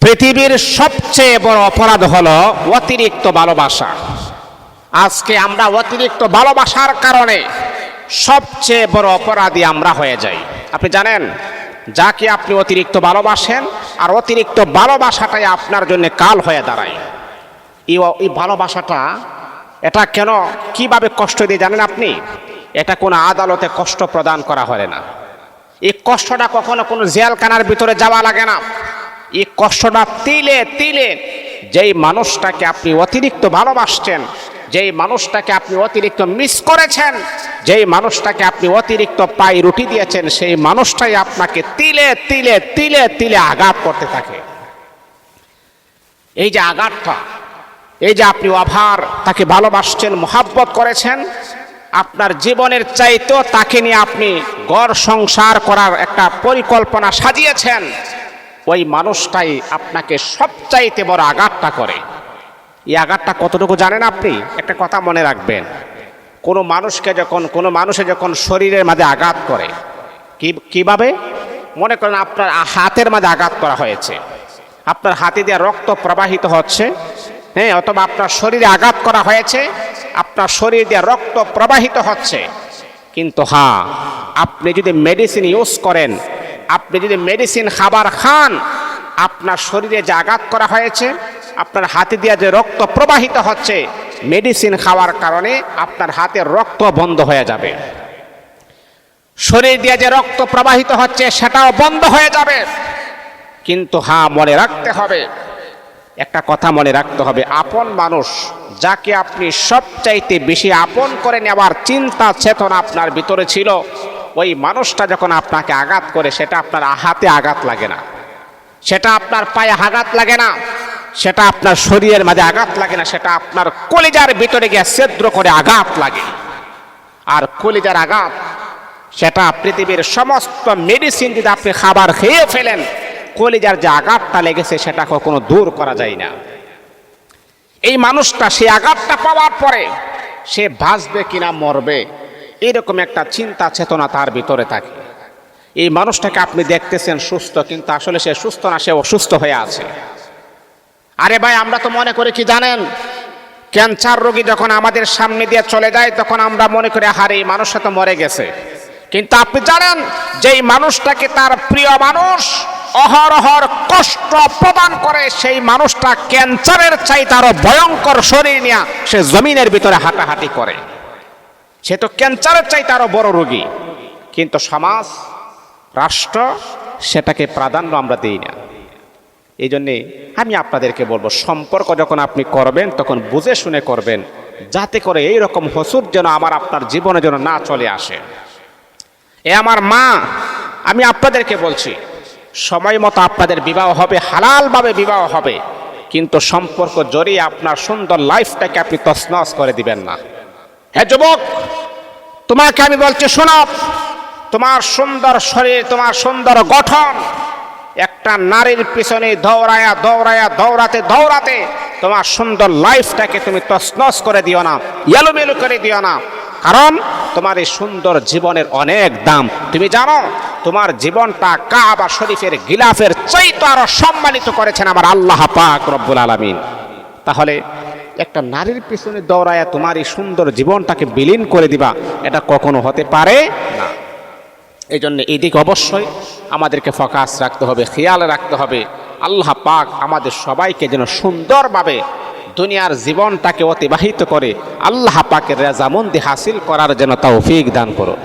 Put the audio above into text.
পৃথিবীর সবচেয়ে বড় অপরাধ হলো অতিরিক্ত ভালোবাসা। আজকে আমরা অতিরিক্ত ভালোবাসার কারণে সবচেয়ে বড় অপরাধী আমরা হয়ে যাই। আপনি জানেন, যাকে আপনি অতিরিক্ত ভালোবাসেন আর অতিরিক্ত ভালোবাসাটাই আপনার জন্য কাল হয়ে দাঁড়ায়। এই ভালোবাসাটা এটা কেন কিভাবে কষ্ট দিয়ে জানেন আপনি? এটা কোনো আদালতে কষ্ট প্রদান করা হয় না। এই কষ্টটা কখনো কোনো জেলখানার ভিতরে যাওয়া লাগে না। এই কষ্টটা তিলে তিলে যেই মানুষটাকে আপনি অতিরিক্ত ভালোবাসছেন, যেই মানুষটাকে আপনি অতিরিক্ত মিস করেছেন, যেই মানুষটাকে আপনি অতিরিক্ত পাই রুটি দিয়েছেন, সেই মানুষটাই আপনাকে তিলে তিলে তিলে তিলে আঘাত করতে থাকে। এই যে আঘাতটা, এই যে আপনি ওভার তাকে ভালোবাসছেন, মোহাব্বত করেছেন, আপনার জীবনের চাইতেও তাকে নিয়ে আপনি ঘর সংসার করার একটা পরিকল্পনা সাজিয়েছেন, ওই মানুষটাই আপনাকে সবচাইতে বড় আঘাতটা করে। এই আঘাতটা কতটুকু জানেন আপনি? একটা কথা মনে রাখবেন, কোনো মানুষের যখন শরীরের মাঝে আঘাত করে, কিভাবে? মনে করেন আপনার হাতের মাঝে আঘাত করা হয়েছে, আপনার হাতে দিয়ে রক্ত প্রবাহিত হচ্ছে, হ্যাঁ, অথবা আপনার শরীরে আঘাত করা হয়েছে, আপনার শরীর দিয়ে রক্ত প্রবাহিত হচ্ছে, কিন্তু হ্যাঁ, আপনি যদি মেডিসিন ইউজ করেন, আপনি যদি মেডিসিন খাবার খান, আপনার শরীরে যে আঘাত করা হয়েছে, আপনার হাতে দিয়ে যে রক্ত প্রবাহিত হচ্ছে, মেডিসিন খাওয়ার কারণে আপনার হাতের রক্ত বন্ধ হয়ে যাবে। শরীর দিয়ে যে রক্ত প্রবাহিত হচ্ছে সেটাও বন্ধ হয়ে যাবে। কিন্তু হ্যাঁ, মনে রাখতে হবে, একটা কথা মনে রাখতে হবে, আপন মানুষ যাকে আপনি সবচাইতে বেশি আপন করে নেওয়ার চিন্তা চেতনা আপনার ভিতরে ছিল, ওই মানুষটা যখন আপনাকে আঘাত করে, সেটা আপনার হাতে আঘাত লাগে না, সেটা আপনার পায়ে আঘাত লাগে না, সেটা আপনার শরীরের মাঝে আঘাত লাগে না, সেটা আপনার কলিজার ভিতরে গিয়ে ছিদ্র করে আঘাত লাগে। আর কলিজার আঘাত, সেটা পৃথিবীর সমস্ত মেডিসিন যদি আপনি খাবার খেয়ে ফেলেন, কলিজার যে আঘাতটা লেগেছে সেটা কখনো দূর করা যায় না। এই মানুষটা সেই আঘাতটা পাওয়ার পরে সে বাঁচবে কিনা মরবে, এরকম একটা চিন্তা চেতনা তার ভিতরে থাকে। এই মানুষটাকে আপনি দেখতেছেন সুস্থ, কিন্তু আসলে সে সুস্থ না, সে অসুস্থ হয়ে আছে। আরে ভাই, আমরা তো মনে করি কি জানেন, ক্যান্সার রোগী যখন আমাদের সামনে দিয়ে চলে যায়, তখন আমরা মনে করি আরে এই মানুষটা তো মরে গেছে। কিন্তু আপনি জানেন, যেই মানুষটাকে তার প্রিয় মানুষ অহরহর কষ্ট প্রদান করে, সেই মানুষটা ক্যান্সারের চাইতে আরো ভয়ঙ্কর শরীর নিয়ে সে জমিনের ভিতরে হাঁটাহাঁটি করে। সে তো ক্যান্সারের চাইতে আরো বড় রোগী, কিন্তু সমাজ, রাষ্ট্র সেটাকে প্রাধান্য আমরা দিই না। এই জন্যে আমি আপনাদেরকে বলবো, সম্পর্ক যখন আপনি করবেন তখন বুঝে শুনে করবেন, যাতে করে এই রকম হসুর যেন আপনার জীবনে যেন না চলে আসে। এ আমার মা, আমি আপনাদেরকে বলছি, সময় মতো আপনাদের বিবাহ হবে, হালালভাবে বিবাহ হবে, কিন্তু সম্পর্ক জড়িয়ে আপনার সুন্দর লাইফটাকে আপনি তছনছ করে দিবেন না। হে যুবক, তোমাকে আমি বলছি, শোনো, তোমার সুন্দর শরীর, তোমার সুন্দর গঠন, একটা নারীর পিছনে দৌড়ায়া দৌড়ায়া দৌড়াতে দৌড়াতে তোমার সুন্দর লাইফটাকে তুমি তছনছ করে দিও না, এলোমেলো করে দিও না। কারণ তোমার এই সুন্দর জীবনের অনেক দাম। তুমি জানো, তোমার জীবনটা কাবা শরীফের গিলাফের চাইতে আরো সম্মানিত করেছেন আমার আল্লাহ পাক রব্বুল আলামিন। তাহলে একটা নারীর পিছনে দৌড়ায়া তোমার এই সুন্দর জীবনটাকে বিলীন করে দিবা, এটা কখনো হতে পারে না। এই জন্য এই দিকে অবশ্যই আমাদেরকে ফোকাস রাখতে হবে, খেয়াল রাখতে হবে। আল্লাহ পাক আমাদের সবাইকে যেন সুন্দরভাবে দুনিয়ার জীবনটাকে অতিবাহিত করে আল্লাহ পাকের রেজামন্দি হাসিল করার যেন তৌফিক দান করো।